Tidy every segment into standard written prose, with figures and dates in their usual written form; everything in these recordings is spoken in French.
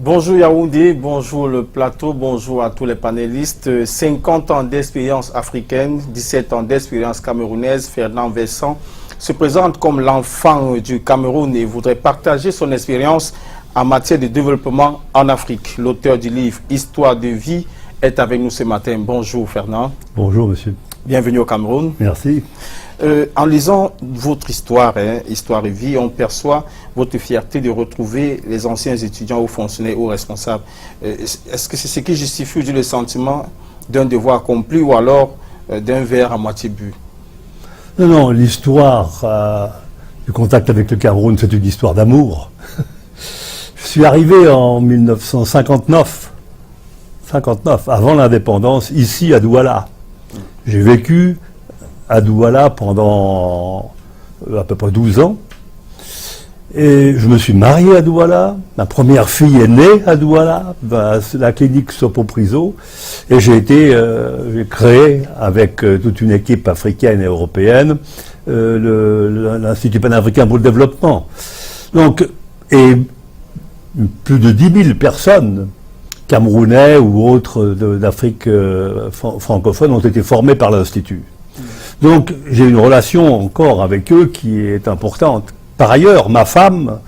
Bonjour Yaoundé, bonjour le plateau, bonjour à tous les panélistes. 50 ans d'expérience africaine, 17 ans d'expérience camerounaise, Fernand Vincent se présente comme l'enfant du Cameroun et voudrait partager son expérience en matière de développement en Afrique. L'auteur du livre Histoire de vie est avec nous ce matin. Bonjour Fernand. Bonjour monsieur. Bienvenue au Cameroun. Merci. En lisant votre histoire, Histoire de vie, on perçoit votre fierté de retrouver les anciens étudiants ou fonctionnaires ou responsables. Est-ce que c'est ce qui justifie le sentiment d'un devoir accompli ou alors d'un verre à moitié bu? Non, l'histoire du contact avec le Cameroun, c'est une histoire d'amour. Je suis arrivé en 1959, avant l'indépendance, ici à Douala. J'ai vécu à Douala pendant à peu près 12 ans. Et je me suis marié à Douala. Ma première fille est née à Douala, à la clinique Sopopriso. Et j'ai créé avec toute une équipe africaine et européenne l'Institut panafricain pour le développement. Donc, et plus de 10 000 personnes, camerounais ou autres d'Afrique francophone, ont été formées par l'Institut. Donc, j'ai une relation encore avec eux qui est importante. Par ailleurs, ma femme,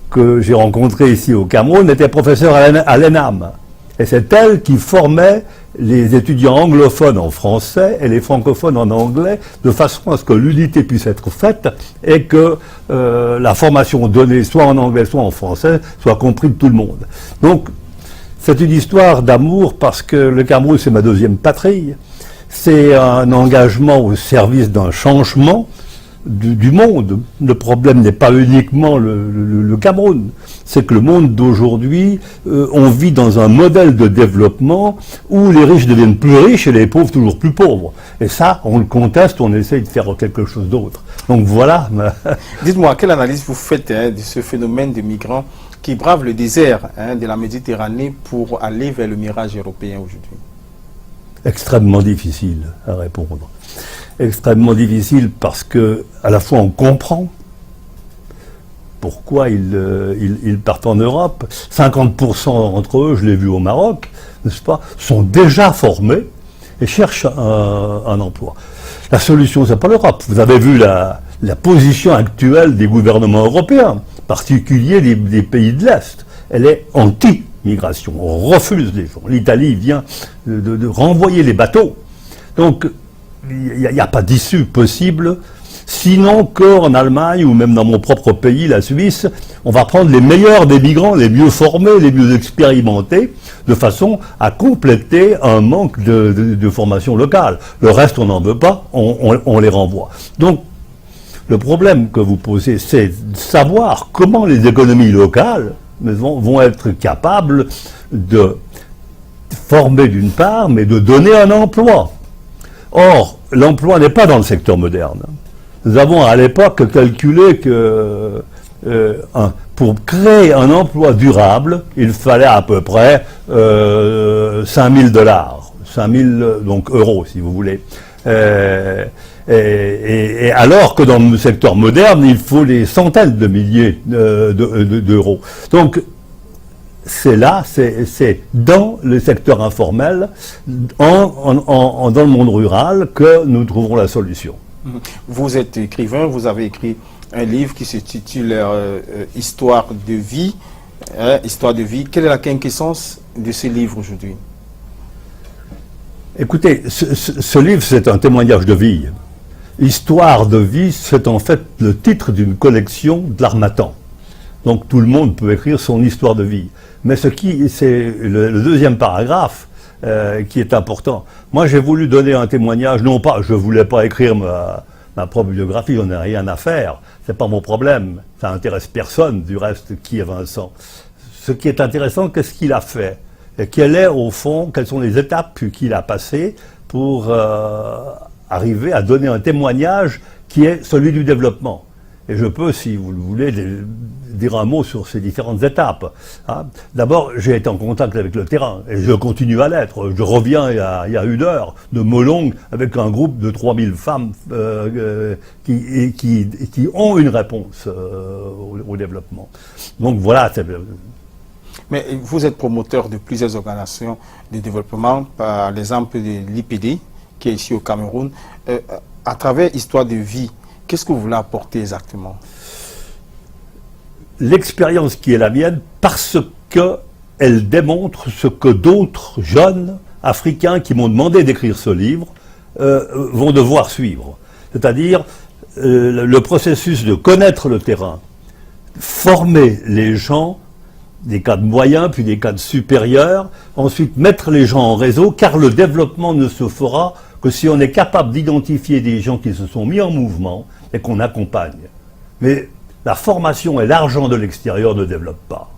que j'ai rencontrée ici au Cameroun, était professeure à l'ENAM. Et c'est elle qui formait les étudiants anglophones en français et les francophones en anglais, de façon à ce que l'unité puisse être faite et que la formation donnée, soit en anglais, soit en français, soit comprise de tout le monde. Donc, c'est une histoire d'amour parce que le Cameroun, c'est ma deuxième patrie. C'est un engagement au service d'un changement du monde. Le problème n'est pas uniquement le Cameroun. C'est que le monde d'aujourd'hui, on vit dans un modèle de développement où les riches deviennent plus riches et les pauvres toujours plus pauvres. Et ça, on le conteste, on essaye de faire quelque chose d'autre. Donc voilà. Dites-moi, quelle analyse vous faites de ce phénomène de migrants qui bravent le désert de la Méditerranée pour aller vers le mirage européen aujourd'hui? Extrêmement difficile à répondre. Extrêmement difficile parce que, à la fois, on comprend pourquoi ils partent en Europe. 50% d'entre eux, je l'ai vu au Maroc, n'est-ce pas, sont déjà formés et cherchent un emploi. La solution, c'est pas l'Europe. Vous avez vu la position actuelle des gouvernements européens, en particulier des pays de l'Est. Elle est anti-migration. On refuse les gens. L'Italie vient de renvoyer les bateaux. Donc, il n'y a pas d'issue possible, sinon qu'en Allemagne ou même dans mon propre pays, la Suisse, on va prendre les meilleurs des migrants, les mieux formés, les mieux expérimentés, de façon à compléter un manque de formation locale. Le reste, on n'en veut pas, on les renvoie. Donc, le problème que vous posez, c'est de savoir comment les économies locales vont être capables de former d'une part, mais de donner un emploi. Or, l'emploi n'est pas dans le secteur moderne. Nous avons à l'époque calculé que pour créer un emploi durable, il fallait à peu près 5 000 $, 5 000 donc euros si vous voulez. Et alors que dans le secteur moderne, il faut des centaines de milliers d'euros. Donc, c'est là, c'est dans le secteur informel, dans le monde rural, que nous trouverons la solution. Vous êtes écrivain, vous avez écrit un livre qui s'intitule Histoire de vie. Histoire de vie. Quelle est la quintessence de ce livre aujourd'hui? Écoutez, ce livre, c'est un témoignage de vie. Histoire de vie, c'est en fait le titre d'une collection de l'Harmattan. Donc tout le monde peut écrire son histoire de vie. Mais c'est le deuxième paragraphe qui est important. Moi, j'ai voulu donner un témoignage, non pas, je voulais pas écrire ma propre biographie, on n'a rien à faire, c'est pas mon problème, ça intéresse personne, du reste, qui est Vincent. Ce qui est intéressant, qu'est-ce qu'il a fait? Et quelles sont les étapes qu'il a passées pour arriver à donner un témoignage qui est celui du développement. Et je peux, si vous le voulez, dire un mot sur ces différentes étapes. Hein. D'abord, j'ai été en contact avec le terrain, et je continue à l'être. Je reviens il y a 1 heure de Molong avec un groupe de 3000 femmes qui ont une réponse au développement. Donc voilà. Mais vous êtes promoteur de plusieurs organisations de développement, par l'exemple de l'IPD, qui est ici au Cameroun. À travers Histoire de vie, qu'est-ce que vous voulez apporter exactement? L'expérience qui est la mienne, parce qu'elle démontre ce que d'autres jeunes africains qui m'ont demandé d'écrire ce livre vont devoir suivre. C'est-à-dire le processus de connaître le terrain, former les gens, des cadres moyens, puis des cadres supérieurs, ensuite mettre les gens en réseau, car le développement ne se fera que si on est capable d'identifier des gens qui se sont mis en mouvement et qu'on accompagne. Mais la formation et l'argent de l'extérieur ne développent pas.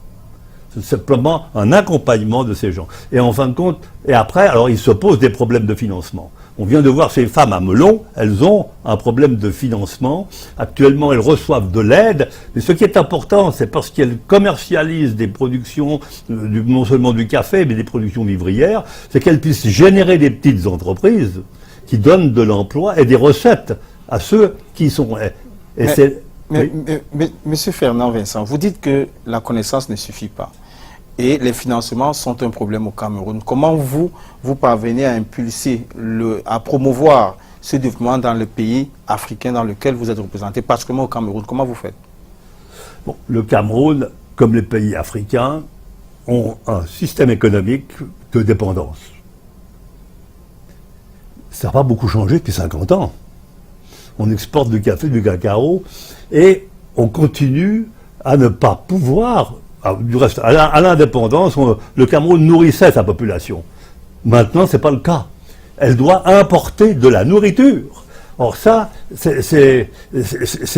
C'est simplement un accompagnement de ces gens. Et en fin de compte, et après, alors il se pose des problèmes de financement. On vient de voir ces femmes à Melon, elles ont un problème de financement. Actuellement, elles reçoivent de l'aide. Mais ce qui est important, c'est parce qu'elles commercialisent des productions, non seulement du café, mais des productions vivrières, c'est qu'elles puissent générer des petites entreprises qui donnent de l'emploi et des recettes à ceux qui sont... Monsieur Fernand Vincent, vous dites que la connaissance ne suffit pas et les financements sont un problème au Cameroun. Comment vous parvenez à impulser, à promouvoir ce développement dans le pays africain dans lequel vous êtes représenté, particulièrement au Cameroun? Comment vous faites? Bon, le Cameroun, comme les pays africains, ont un système économique de dépendance. Ça n'a pas beaucoup changé depuis 50 ans. On exporte du café, du cacao, et on continue à ne pas pouvoir, du reste, à l'indépendance, le Cameroun nourrissait sa population. Maintenant, ce n'est pas le cas. Elle doit importer de la nourriture. Or ça, c'est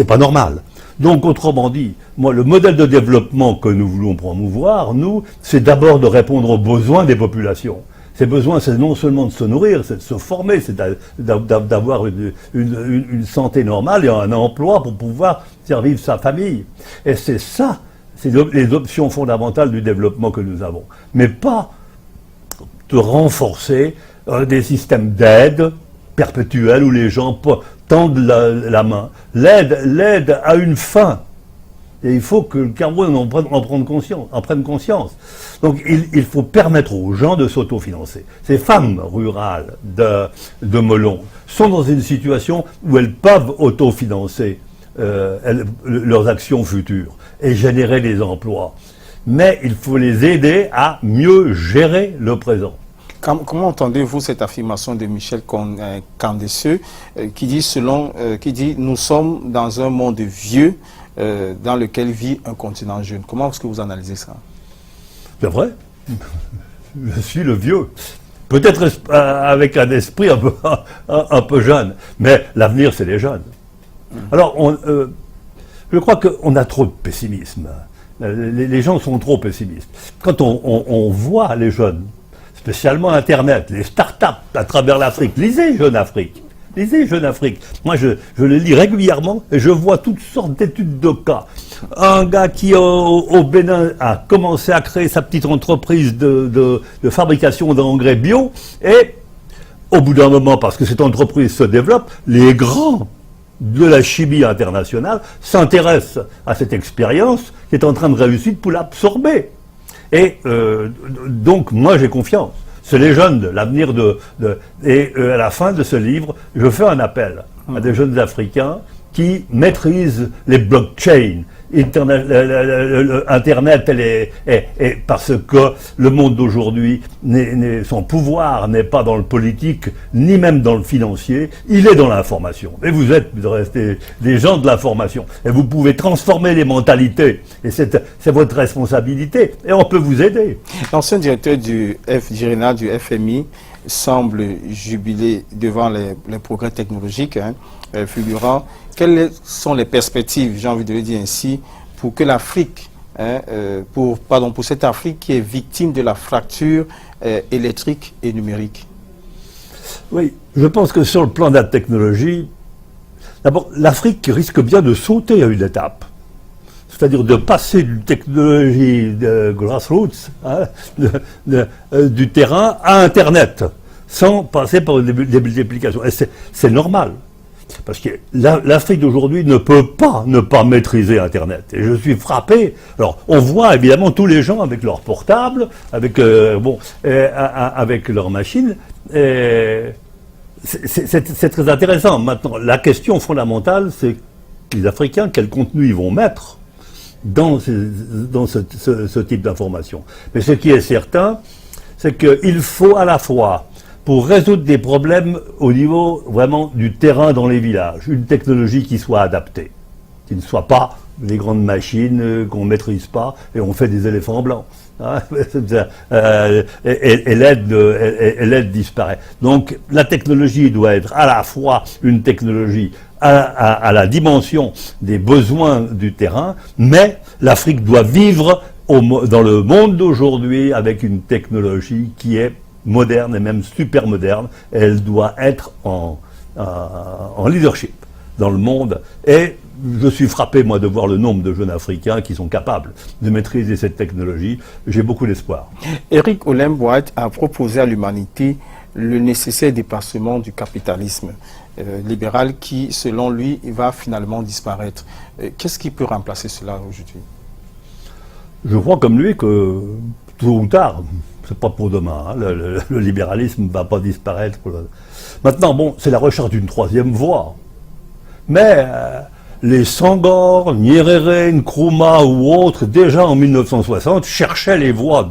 pas normal. Donc, autrement dit, moi, le modèle de développement que nous voulons promouvoir, nous, c'est d'abord de répondre aux besoins des populations. Ces besoins, c'est non seulement de se nourrir, c'est de se former, c'est d'avoir une santé normale et un emploi pour pouvoir faire vivre sa famille. Et c'est ça, c'est les options fondamentales du développement que nous avons. Mais pas de renforcer des systèmes d'aide perpétuels où les gens tendent la main. L'aide a une fin. Et il faut que le Cameroun en prenne conscience. Donc il faut permettre aux gens de s'autofinancer. Ces femmes rurales de Melon sont dans une situation où elles peuvent autofinancer leurs actions futures et générer des emplois. Mais il faut les aider à mieux gérer le présent. Comment entendez-vous cette affirmation de Michel Candesseux qui dit « Nous sommes dans un monde vieux » dans lequel vit un continent jeune. Comment est-ce que vous analysez ça? C'est vrai. Je suis le vieux. Peut-être avec un esprit un peu jeune. Mais l'avenir, c'est les jeunes. Alors, je crois qu'on a trop de pessimisme. Les gens sont trop pessimistes. Quand on voit les jeunes, spécialement Internet, les start-up à travers l'Afrique, lisez Jeune Afrique. Lisez Jeune Afrique. Moi, je le lis régulièrement et je vois toutes sortes d'études de cas. Un gars qui, au Bénin, a commencé à créer sa petite entreprise de fabrication d'engrais bio et, au bout d'un moment, parce que cette entreprise se développe, les grands de la chimie internationale s'intéressent à cette expérience qui est en train de réussir pour l'absorber. Et donc, moi, j'ai confiance. C'est les jeunes, l'avenir et à la fin de ce livre, je fais un appel à des jeunes Africains qui maîtrisent les blockchains. Internet, parce que le monde d'aujourd'hui, son pouvoir n'est pas dans le politique, ni même dans le financier, il est dans l'information. Et vous restez des gens de l'information. Et vous pouvez transformer les mentalités. Et c'est votre responsabilité. Et on peut vous aider. L'ancien directeur du FMI semble jubiler devant les progrès technologiques, figurant. Quelles sont les perspectives, j'ai envie de le dire ainsi, pour que l'Afrique, pour cette Afrique qui est victime de la fracture électrique et numérique? Oui, je pense que sur le plan de la technologie, d'abord, l'Afrique risque bien de sauter à une étape. C'est-à-dire de passer d'une technologie de grassroots, du terrain, à Internet, sans passer par des multiplications. Et c'est normal. Parce que l'Afrique d'aujourd'hui ne peut pas ne pas maîtriser Internet. Et je suis frappé. Alors, on voit évidemment tous les gens avec leurs portables, avec avec leurs machines. C'est très intéressant. Maintenant, la question fondamentale, c'est les Africains, quel contenu ils vont mettre dans ce type d'information. Mais ce qui est certain, c'est qu'il faut à la fois, pour résoudre des problèmes au niveau vraiment du terrain dans les villages, une technologie qui soit adaptée, qui ne soit pas les grandes machines qu'on ne maîtrise pas et on fait des éléphants blancs. Hein, et l'aide disparaît. Donc la technologie doit être à la fois une technologie à la dimension des besoins du terrain, mais l'Afrique doit vivre dans le monde d'aujourd'hui avec une technologie qui est moderne et même super moderne. Elle doit être en leadership dans le monde. Et je suis frappé, moi, de voir le nombre de jeunes Africains qui sont capables de maîtriser cette technologie. J'ai beaucoup d'espoir. Éric Olin-Boite a proposé à l'humanité le nécessaire dépassement du capitalisme libéral qui, selon lui, va finalement disparaître. Qu'est-ce qui peut remplacer cela aujourd'hui? Je crois comme lui que, tôt ou tard, c'est pas pour demain, hein, le libéralisme ne va pas disparaître. Maintenant, bon, c'est la recherche d'une troisième voie. Mais les Senghor, Nyerere, Nkrumah ou autres, déjà en 1960, cherchaient les voies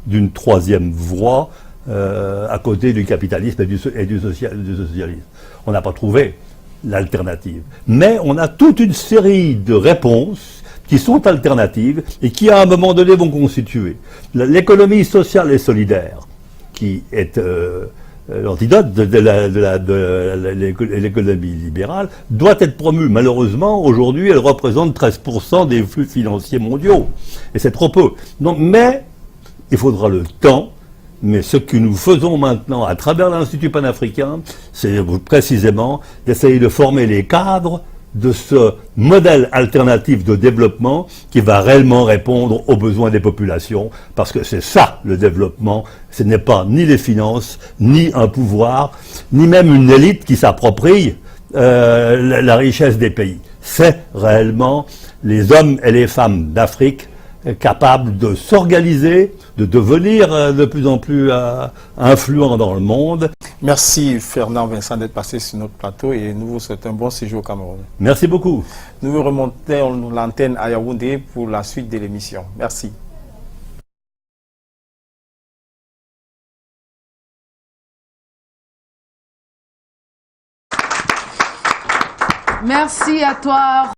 d'une troisième voie à côté du capitalisme et du socialisme. On n'a pas trouvé l'alternative. Mais on a toute une série de réponses qui sont alternatives et qui, à un moment donné, vont constituer l'économie sociale et solidaire, qui est l'antidote de l'économie libérale, doit être promue. Malheureusement, aujourd'hui, elle représente 13% des flux financiers mondiaux. Et c'est trop peu. Donc, mais il faudra le temps. Mais ce que nous faisons maintenant à travers l'Institut panafricain, c'est précisément d'essayer de former les cadres de ce modèle alternatif de développement qui va réellement répondre aux besoins des populations, parce que c'est ça le développement, ce n'est pas ni les finances, ni un pouvoir, ni même une élite qui s'approprie la richesse des pays. C'est réellement les hommes et les femmes d'Afrique capables de s'organiser, de devenir de plus en plus influents dans le monde. Merci Fernand Vincent d'être passé sur notre plateau et nous vous souhaitons un bon séjour au Cameroun. Merci beaucoup. Nous vous remontons l'antenne à Yaoundé pour la suite de l'émission. Merci. Merci à toi.